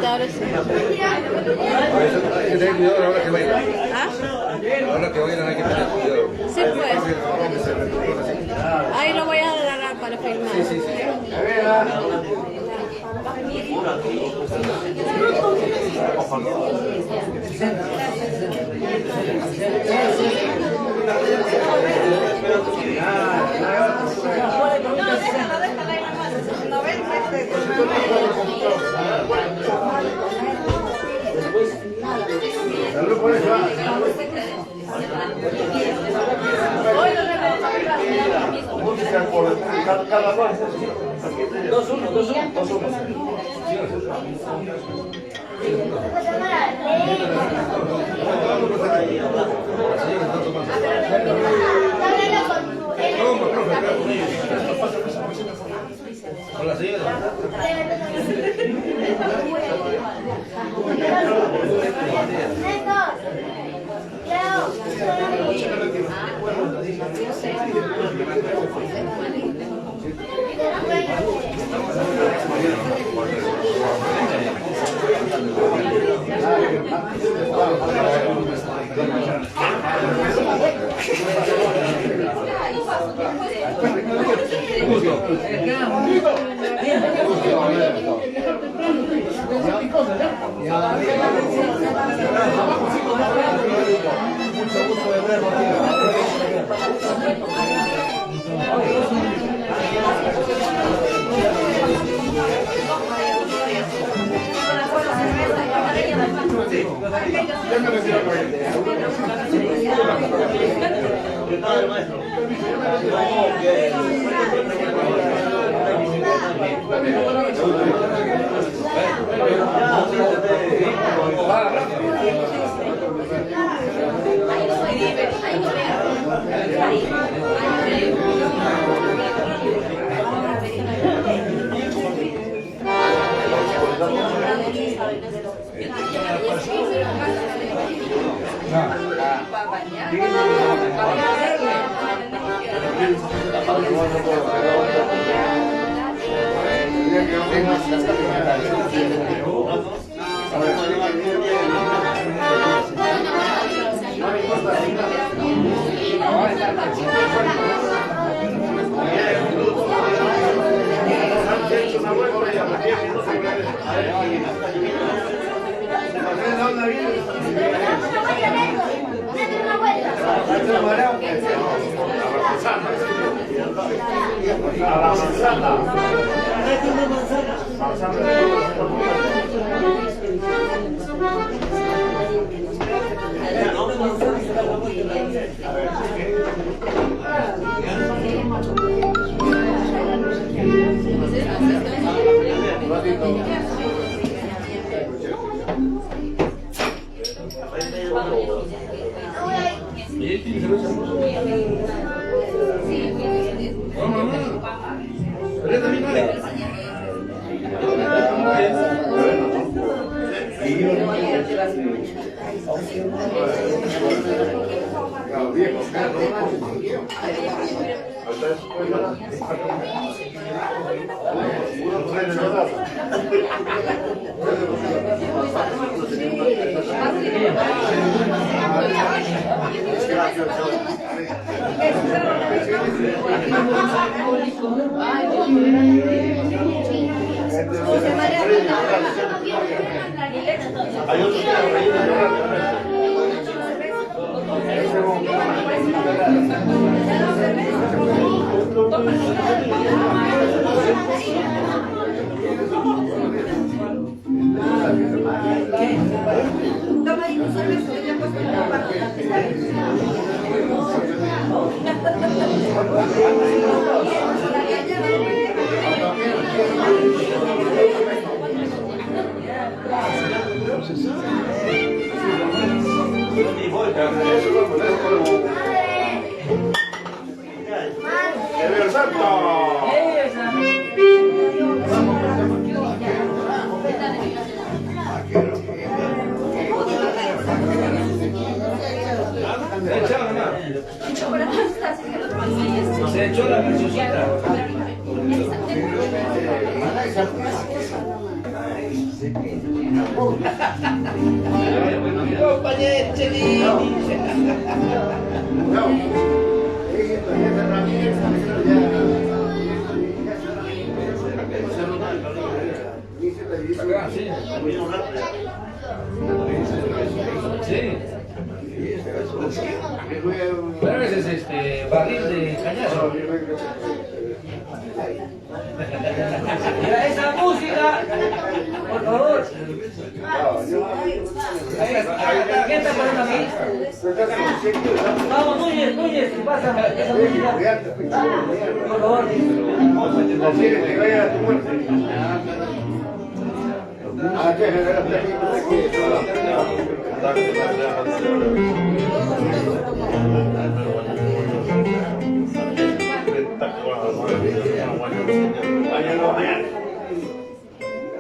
ahora sí. Hay que tener cuidado a la hora que bailan. ¿Ah? A la hora que bailan hay que tener cuidado. Sí, pues. Ahí lo voy a agarrar para filmar. Sí, sí, sí. Salud por eso. Hola, señora. Compañero Chelini. Acá, sí. Sí. Pero ese es barril de cañazo. Mira esa música, por favor. ¿Qué está pasando aquí? Vamos, Núñez, ¿qué pasa? Esa música. Por favor.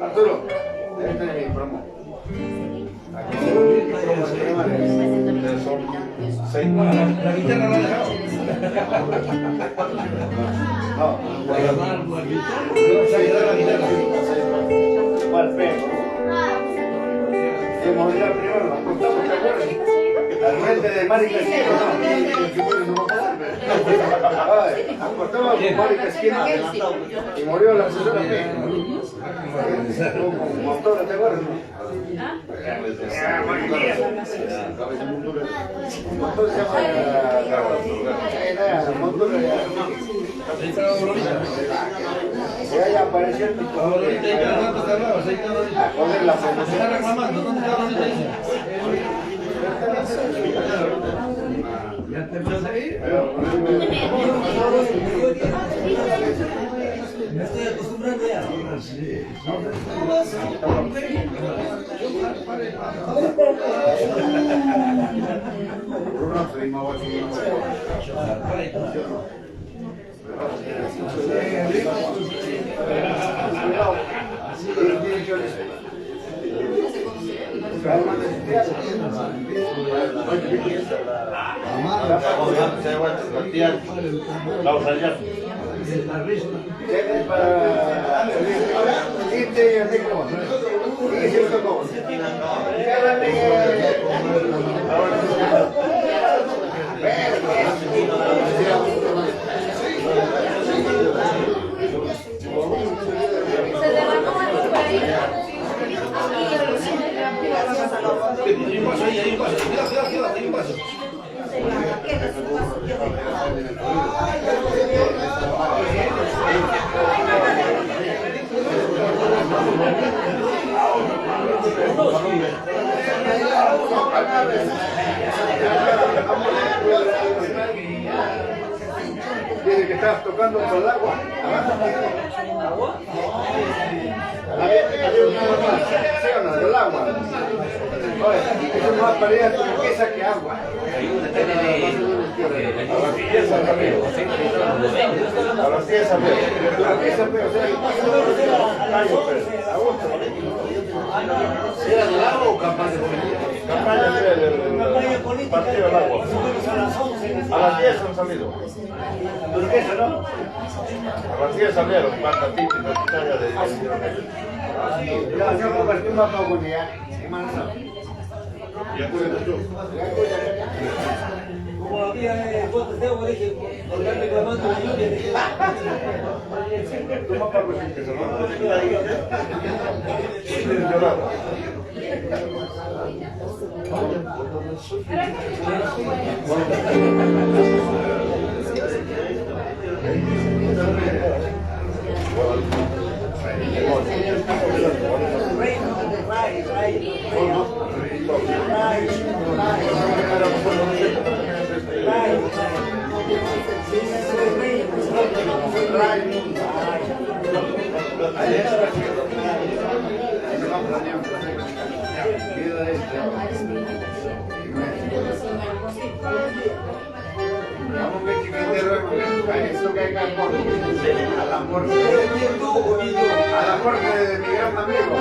Arturo, este es mi promo. La guitarra la ha dejado. No, No, se ha quedado la guitarra. se morirá primero, nos contamos, ¿te acuerdas? Al frente de Mari Casquero, no. Acostaba con Mari Casquero y murió la asesora P. Como autora, ¿te acuerdas? Motor se llama Motor. Ahí está Aurorita. Y ahí apareció el tipo. Aurorita, ahí cada rato está bravo, ahí está Aurorita. A poner la Se está promoción. reclamando, ¿dónde está Aurorita? Dice. ¿Ya terminó de ir? Me estoy acostumbrando ya. Sí. Hay un paso ahí, hay un paso. Cuidado, hay un paso. Dice que estás tocando por el agua. Había una más, ¿sí o no? Del agua. Oye, eso es más pareja turquesa que agua. A las 10 a ver. ¿Era del agua o campaña política? Campaña política. Partido del agua. A las 10 han salido. Turquesa, ¿no? A las 10 salieron, banda típica, Italia de yo compartí un mapa con ella. Como había fotos de agua, dije, están reclamando la lluvia. Tu mapa con Turquesa, a la muerte de mi gran amigo.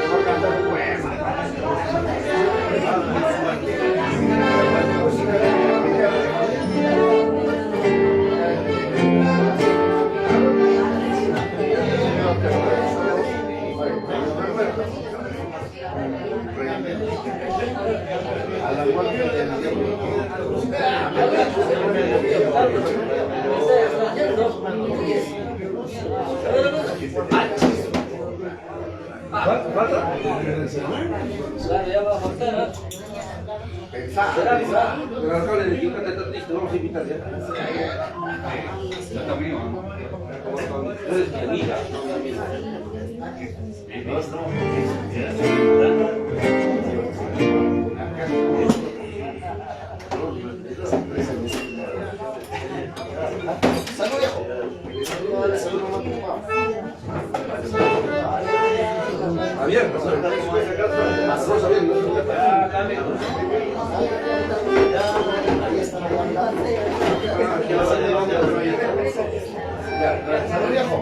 Voy a cantar un poema. A la cual ¿Falta? Claro, ya va a faltar, ¿no? pensar. El alcalde de Quintana está triste, vamos a invitar ya. Está mío, ¿no? Entonces, mi amiga. Salud, viejo. Salud, mamá, tu papá. Abierto, ¿no? Arroz abierto. Salud, viejo.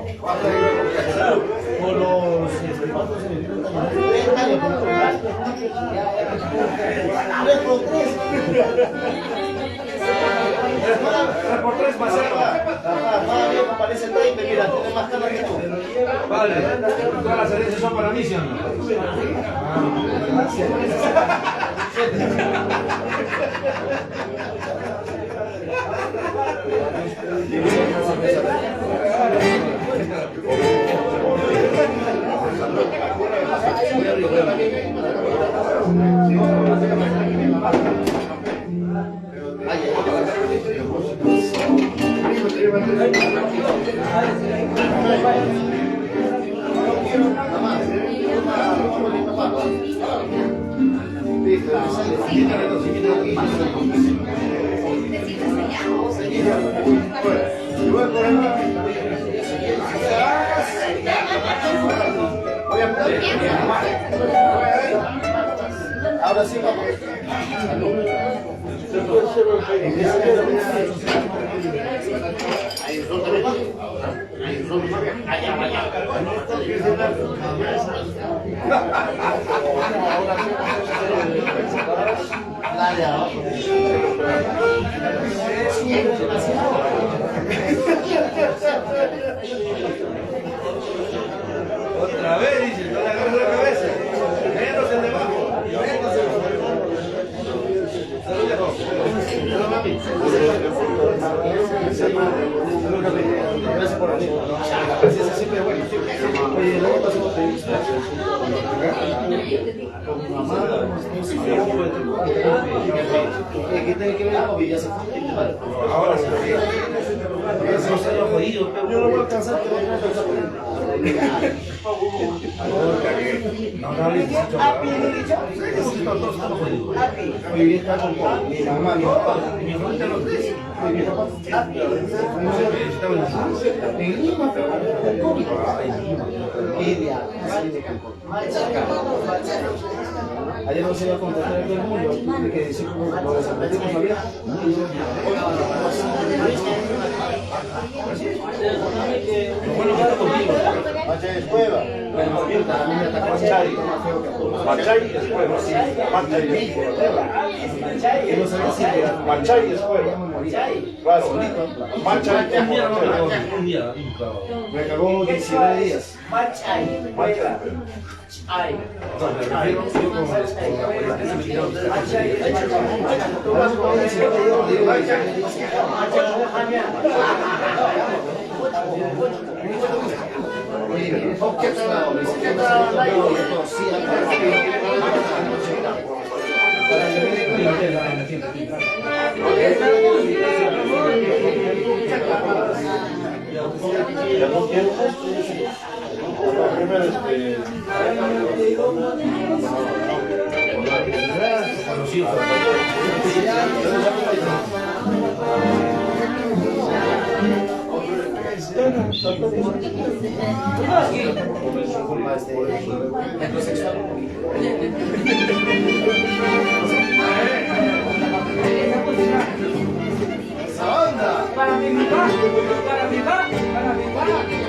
Por los cuantos se me dio también. 3 por 3. 3 por 3 más 0. Parece 30, mira, tiene más cara que tú. Vale, todas las herencias son para mí, ¿sí o no? Ahora sí, vamos. Otra vez, dice, no le agarres la cabeza. Menos el de abajo. Menos el de abajo. Salud, viejo. Gracias por venir. Gracias, siempre bueno. Oye, luego pasamos de vista con mi mamá. ¿Qué tiene que ver con Villa? Ahora sí. Esos años jodidos, pero Yo no voy a alcanzar, te voy a alcanzar. Hoy está con mi mamá, mi papá. En Lima, ayer no se iba a contratar a todo el mundo, que decir como lo desaparecimos había. Machay es cueva. Machay es cueva. Machay es cueva. Claro. Machay es cueva. Me cagó 19 días. Machay. Para mi papá, para mi papá, para mi papá.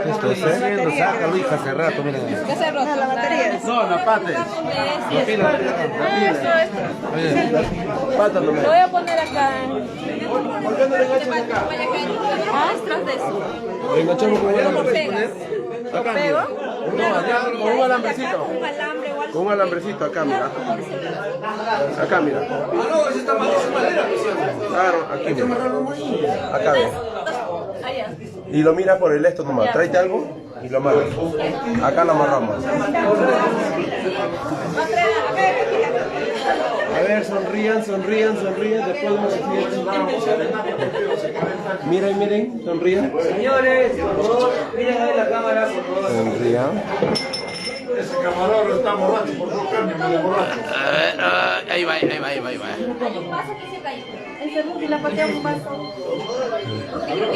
Estoy haciendo, saca Luis hace rato, mira. ¿Qué se rota? La batería. No, la pata. La pila, Lo voy a poner acá. ¿Por qué no le enganchas acá? Ah, es tras de eso. ¿Le enganchamos con un ¿Cómo alambrecito? pegas? Acá, ¿Pego? no, acá, con un alambrecito. Un alambre o algo. Con un alambrecito acá, mira. Acá, mira. Ah, no, ese está mal, esa madera. Claro, aquí, mira. Acá, ve. Allá. Y lo mira por el esto nomás. Tráete algo y lo amarras. Acá lo amarramos. A ver, sonrían, sonrían, sonrían. Después vamos a seguir. Miren, miren, sonrían. Señores, por favor, miren ahí la cámara, por favor. Sonrían. Ese camarógrafo está borracho, por favor, cámbiame de borracho. A ver, ahí va, ahí va, ahí va, ahí va. Hay un vaso que se cayó. El segundo y la patea un vaso. Creo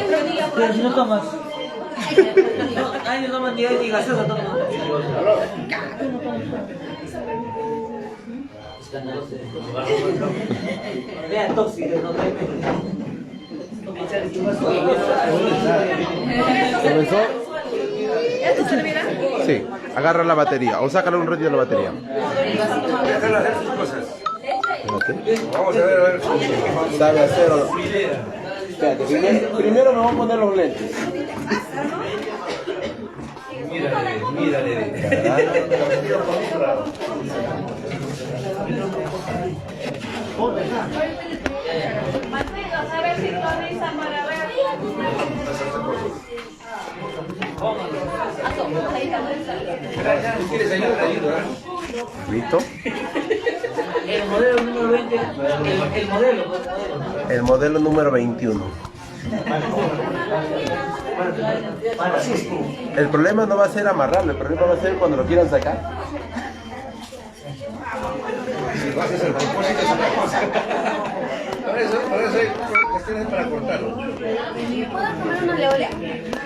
que es No tomas. Ay, no tomas ni gaseosa, tomas. Vea, tóxico, no ¿Comenzó? ¿Esto se le mira? Sí. Agarra la batería o sácale un ratito de la batería. Déjalo hacer sus cosas. Espérate. Vamos a ver. ¿Sabe hacer o no? Espérate, primero me voy a poner los lentes. Mírale. Mateo, ¿sabes si actualiza para ver? ¿Quieres ayuda? ¿Listo? El modelo número 20, el modelo. El modelo número 21. El problema no va a ser amarrarlo, el problema va a ser cuando lo quieran sacar. Si vas a hacer el propósito es otra cosa. Para eso hay cuestiones para cortarlo. ¿Puedo comer una leolea?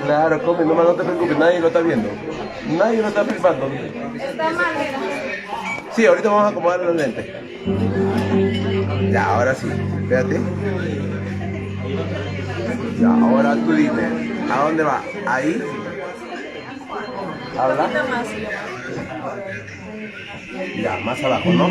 Claro, come, nomás no te preocupes, nadie lo está viendo. Nadie lo está filmando. Está mal, mira. Sí, ahorita vamos a acomodar los lentes. Ya, ahora sí, espérate. Ya, ahora tú dime, ¿a dónde va? ¿Ahí? ¿Habla? Ya, más abajo, ¿no?